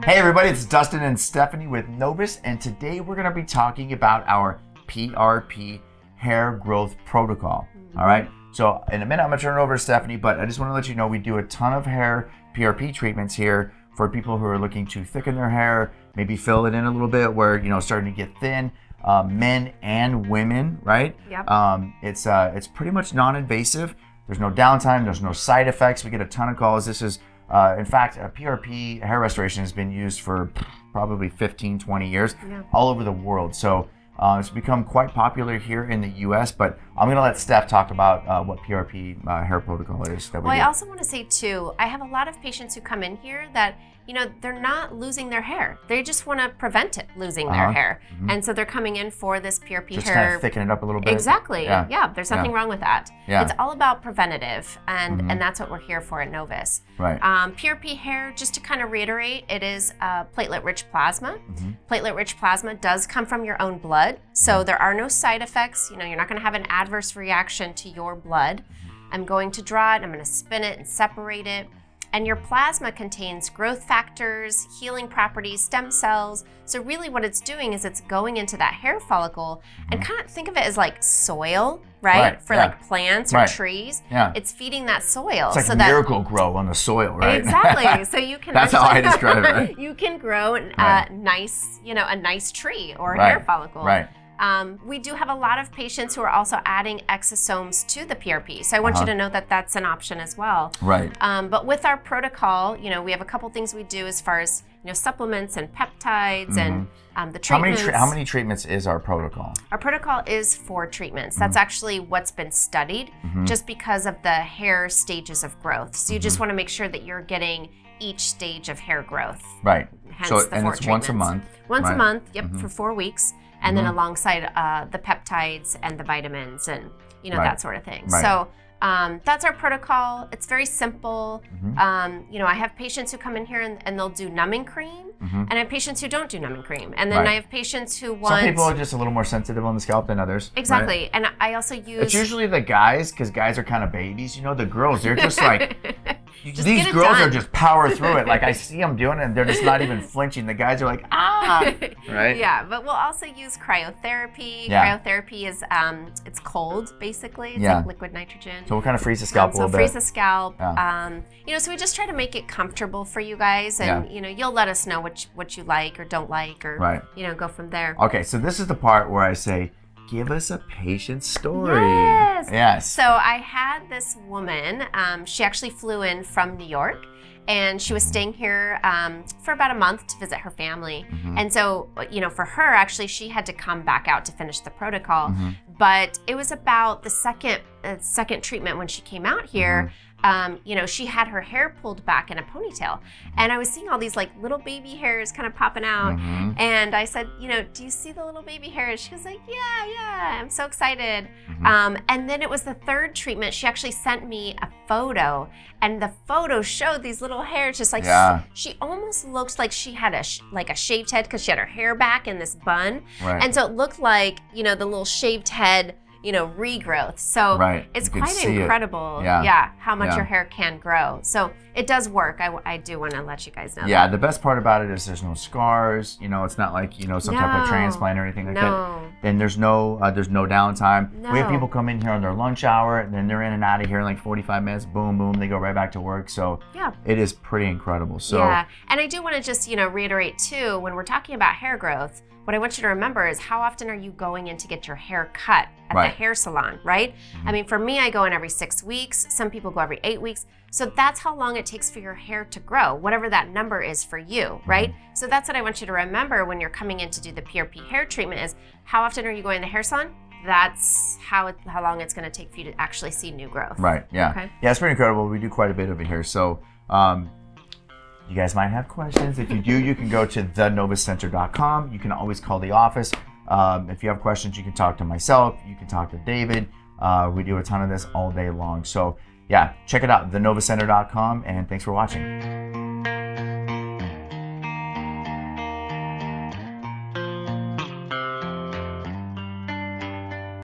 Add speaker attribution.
Speaker 1: Hey everybody, it's Dustin and Stephanie with Novus, and today we're going to be talking about our PRP hair growth protocol. All right, so in a minute I'm going to turn it over to Stephanie, but I just want to let you know we do a ton of hair PRP treatments here for people who are looking to thicken their hair, maybe fill it in a little bit where, you know, starting to get thin. Men and women, right?
Speaker 2: Yep.
Speaker 1: It's pretty much non-invasive. There's no downtime. There's no side effects. We get a ton of calls. This is, in fact, a PRP hair restoration has been used for probably 15, 20 years all over the world. So it's become quite popular here in the U.S., but I'm going to let Steph talk about what PRP hair protocol is that we do.
Speaker 2: I also want to say, too, I have a lot of patients who come in here that, you know, they're not losing their hair. They just want to prevent it losing their hair. And so they're coming in for this PRP
Speaker 1: just
Speaker 2: hair.
Speaker 1: Kind of thicken it up a little bit.
Speaker 2: Exactly. Yeah, there's nothing wrong with that.
Speaker 1: Yeah.
Speaker 2: It's all about preventative, and that's what we're here for at Novus.
Speaker 1: Right.
Speaker 2: PRP hair, just to kind of reiterate, it is platelet-rich plasma. Platelet-rich plasma does come from your own blood, so there are no side effects. You know, you're not going to have an adverse reaction to your blood. I'm going to draw it, I'm going to spin it and separate it. And your plasma contains growth factors, healing properties, stem cells. So really what it's doing is it's going into that hair follicle and kind of think of it as like soil, right? For like plants or trees.
Speaker 1: Yeah.
Speaker 2: It's feeding that soil.
Speaker 1: It's like
Speaker 2: so
Speaker 1: Miracle Grow on the soil, right?
Speaker 2: Exactly. So you can
Speaker 1: That's how I describe it, right?
Speaker 2: You can grow a nice tree or a hair follicle.
Speaker 1: Right.
Speaker 2: We do have a lot of patients who are also adding exosomes to the PRP. So I want you to know that that's an option as well.
Speaker 1: Right.
Speaker 2: But with our protocol, you know, we have a couple things we do as far as, you know, supplements and peptides and the treatments.
Speaker 1: How many treatments is our protocol?
Speaker 2: Our protocol is 4 treatments. That's actually what's been studied just because of the hair stages of growth. So you just want to make sure that you're getting each stage of hair growth.
Speaker 1: Right.
Speaker 2: Hence
Speaker 1: so,
Speaker 2: the
Speaker 1: and
Speaker 2: 4
Speaker 1: it's
Speaker 2: treatments.
Speaker 1: once a month.
Speaker 2: Once a month, for 4 weeks. And then alongside the peptides and the vitamins and, you know, that sort of thing.
Speaker 1: Right.
Speaker 2: So that's our protocol. It's very simple. You know, I have patients who come in here and they'll do numbing cream. And I have patients who don't do numbing cream. And then I have patients who want...
Speaker 1: Some people are just a little more sensitive on the scalp than others.
Speaker 2: Exactly.
Speaker 1: Right?
Speaker 2: And I also use...
Speaker 1: It's usually the guys, because guys are kind of babies. You know, the girls, they're just like... These girls are just power through it. Like I see them doing it and they're just not even flinching. The guys are like, ah, right?
Speaker 2: Yeah, but we'll also use cryotherapy.
Speaker 1: Yeah.
Speaker 2: Cryotherapy is, it's cold, basically. It's like liquid nitrogen.
Speaker 1: So we'll kind of freeze the scalp a little bit.
Speaker 2: So freeze the scalp. You know, so we just try to make it comfortable for you guys. And, you know, you'll let us know what you like or don't like or, you know, go from there.
Speaker 1: Okay, so this is the part where I say, give us a patient story.
Speaker 2: Yes. So I had this woman, she actually flew in from New York and she was staying here for about a month to visit her family. And so, you know, for her, actually, she had to come back out to finish the protocol. But it was about the second treatment when she came out here. You know, she had her hair pulled back in a ponytail. And I was seeing all these like little baby hairs kind of popping out. And I said, you know, do you see the little baby hairs? She was like, yeah, I'm so excited. And then it was the 3rd treatment. She actually sent me a photo and the photo showed these little hairs just like, she almost looked like she had a shaved head because she had her hair back in this bun. And so it looked like, you know, the little shaved head, you know, regrowth. So it's quite incredible, how much your hair can grow. So it does work. I do want to let you guys know that.
Speaker 1: The best part about it is there's no scars. You know, it's not like, you know, some type of transplant or anything like that. And there's no downtime. We have people come in here on their lunch hour and then they're in and out of here in like 45 minutes. Boom, boom, they go right back to work. So it is pretty incredible. So
Speaker 2: and I do want to just, you know, reiterate too, when we're talking about hair growth, what I want you to remember is how often are you going in to get your hair cut at the hair salon, right? I mean, for me, I go in every 6 weeks. Some people go every 8 weeks. So that's how long it takes for your hair to grow, whatever that number is for you, right? So that's what I want you to remember when you're coming in to do the PRP hair treatment is how often are you going to the hair salon? That's how long it's going to take for you to actually see new growth.
Speaker 1: Right, yeah. Okay. Yeah, it's pretty incredible. We do quite a bit over here. So you guys might have questions. If you do, you can go to thenovuscenter.com. You can always call the office. If you have questions, you can talk to myself. You can talk to David. We do a ton of this all day long. So yeah, check it out, thenovuscenter.com, and thanks for watching.